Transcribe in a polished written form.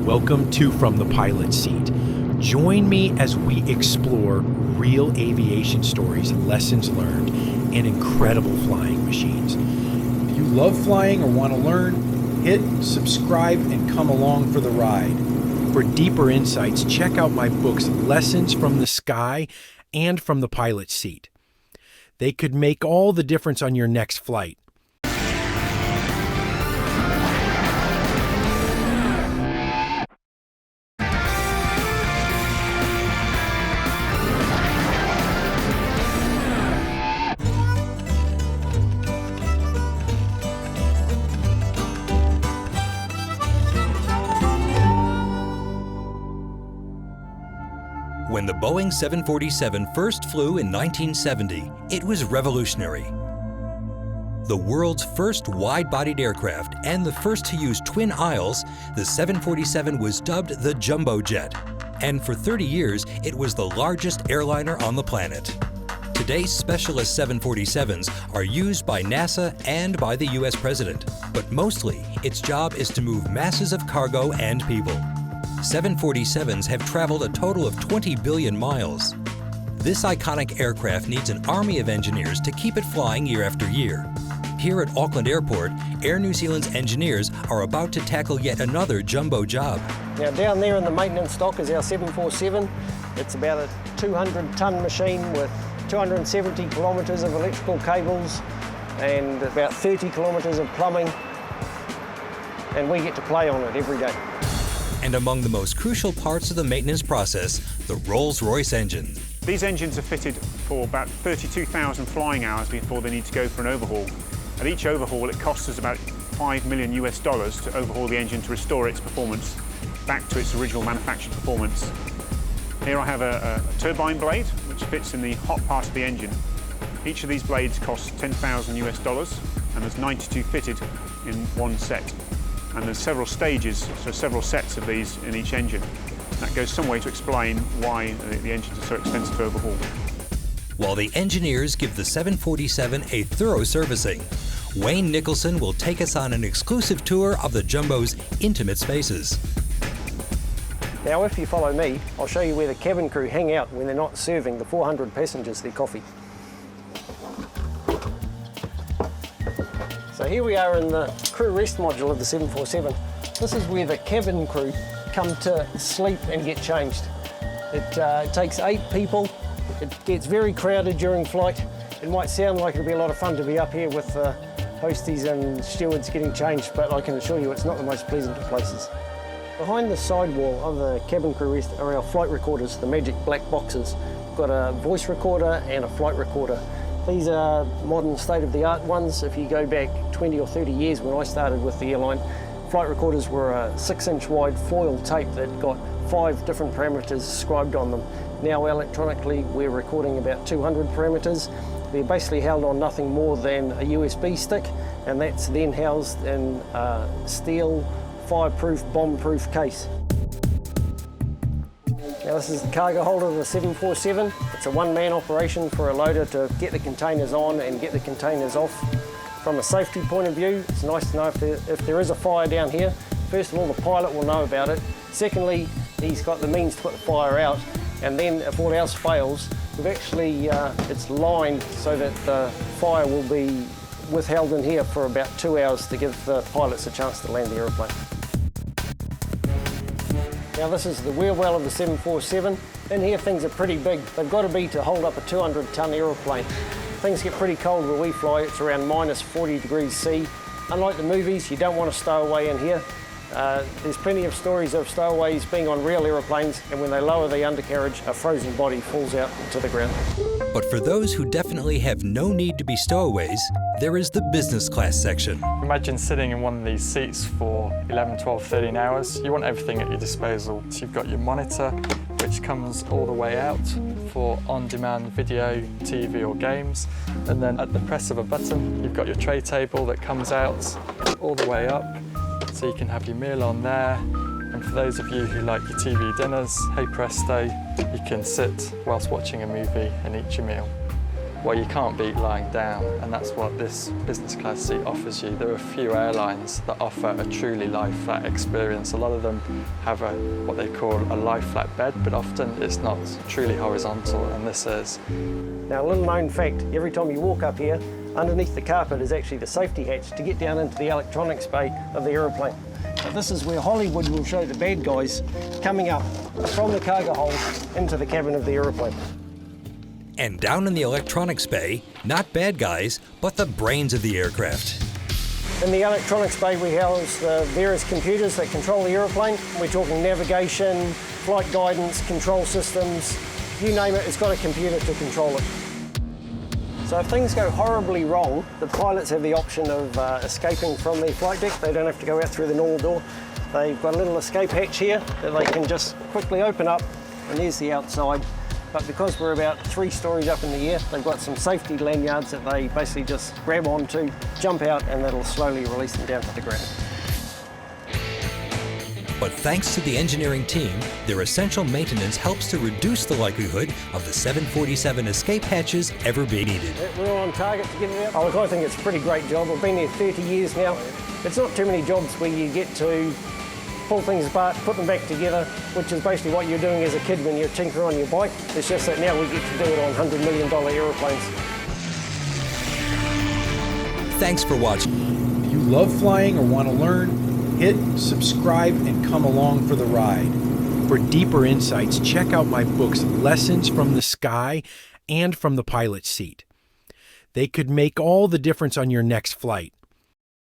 Welcome to From the Pilot's Seat. Join me as we explore real aviation stories, lessons learned, and incredible flying machines. If you love flying or want to learn, hit subscribe and come along for the ride. For deeper insights, check out my books, Lessons from the Sky and From the Pilot's Seat. They could make all the difference on your next flight. When the Boeing 747 first flew in 1970, it was revolutionary. The world's first wide-bodied aircraft and the first to use twin aisles, the 747 was dubbed the Jumbo Jet. And for 30 years, it was the largest airliner on the planet. Today's specialist 747s are used by NASA and by the US President, but mostly its job is to move masses of cargo and people. 747s have traveled a total of 20 billion miles. This iconic aircraft needs an army of engineers to keep it flying year after year. Here at Auckland Airport, Air New Zealand's engineers are about to tackle yet another jumbo job. Now down there in the maintenance dock is our 747. It's about a 200-ton machine with 270 kilometres of electrical cables and about 30 kilometres of plumbing, and we get to play on it every day. And among the most crucial parts of the maintenance process, the Rolls-Royce engine. These engines are fitted for about 32,000 flying hours before they need to go for an overhaul. At each overhaul, it costs us about $5 million to overhaul the engine to restore its performance back to its original manufactured performance. Here I have a turbine blade, which fits in the hot part of the engine. Each of these blades costs $10,000, and there's 92 fitted in one set. And there's several stages, so several sets of these in each engine. That goes some way to explain why the engines are so expensive to overhaul. While the engineers give the 747 a thorough servicing, Wayne Nicholson will take us on an exclusive tour of the Jumbo's intimate spaces. Now if you follow me, I'll show you where the cabin crew hang out when they're not serving the 400 passengers their coffee. So here we are in the crew rest module of the 747. This is where the cabin crew come to sleep and get changed. It takes 8 people. It gets very crowded during flight. It might sound like it'll be a lot of fun to be up here with hosties and stewards getting changed, but I can assure you it's not the most pleasant of places. Behind the sidewall of the cabin crew rest are our flight recorders, the magic black boxes. We've got a voice recorder and a flight recorder. These are modern state-of-the-art ones. If you go back 20 or 30 years when I started with the airline, flight recorders were a 6-inch wide foil tape that got 5 different parameters scribed on them. Now electronically we're recording about 200 parameters. They're basically held on nothing more than a USB stick, and that's then housed in a steel, fireproof, bomb-proof case. Now this is the cargo holder of the 747. It's a one-man operation for a loader to get the containers on and get the containers off. From a safety point of view, it's nice to know if there is a fire down here. First of all, the pilot will know about it. Secondly, he's got the means to put the fire out. And then if all else fails, we've actually, it's lined so that the fire will be withheld in here for about 2 hours to give the pilots a chance to land the aeroplane. Now this is the wheel well of the 747. In here things are pretty big. They've got to be to hold up a 200-ton aeroplane. Things get pretty cold where we fly. It's around minus 40 degrees C. Unlike the movies, you don't want to stow away in here. There's plenty of stories of stowaways being on real aeroplanes, and when they lower the undercarriage, a frozen body falls out to the ground. But for those who definitely have no need to be stowaways, there is the business class section. Imagine sitting in one of these seats for 11, 12, 13 hours. You want everything at your disposal. So you've got your monitor, which comes all the way out for on-demand video, TV or games. And then at the press of a button, you've got your tray table that comes out all the way up. So you can have your meal on there. And for those of you who like your TV dinners, hey presto, you can sit whilst watching a movie and eat your meal. Well, you can't beat lying down, and that's what this business class seat offers you. There are a few airlines that offer a truly lie-flat experience. A lot of them have what they call a lie-flat bed, but often it's not truly horizontal, and this is. Now, a little known fact, every time you walk up here, underneath the carpet is actually the safety hatch to get down into the electronics bay of the aeroplane. So this is where Hollywood will show the bad guys coming up from the cargo hold into the cabin of the aeroplane. And down in the electronics bay, not bad guys, but the brains of the aircraft. In the electronics bay we house the various computers that control the aeroplane. We're talking navigation, flight guidance, control systems, you name it, it's got a computer to control it. So if things go horribly wrong, the pilots have the option of escaping from the flight deck. They don't have to go out through the normal door. They've got a little escape hatch here that they can just quickly open up, and there's the outside. But because we're about 3 stories up in the air, they've got some safety lanyards that they basically just grab onto, jump out, and that'll slowly release them down to the ground. But thanks to the engineering team, their essential maintenance helps to reduce the likelihood of the 747 escape hatches ever being needed. We're on target to get it out. Oh, look, I think it's a pretty great job. I've been here 30 years now. It's not too many jobs where you get to pull things apart, put them back together, which is basically what you're doing as a kid when you're tinkering on your bike. It's just that now we get to do it on $100 million aeroplanes. Thanks for watching. If you love flying or want to learn, hit subscribe and come along for the ride. For deeper insights, check out my books, Lessons from the Sky and From the Pilot's Seat. They could make all the difference on your next flight.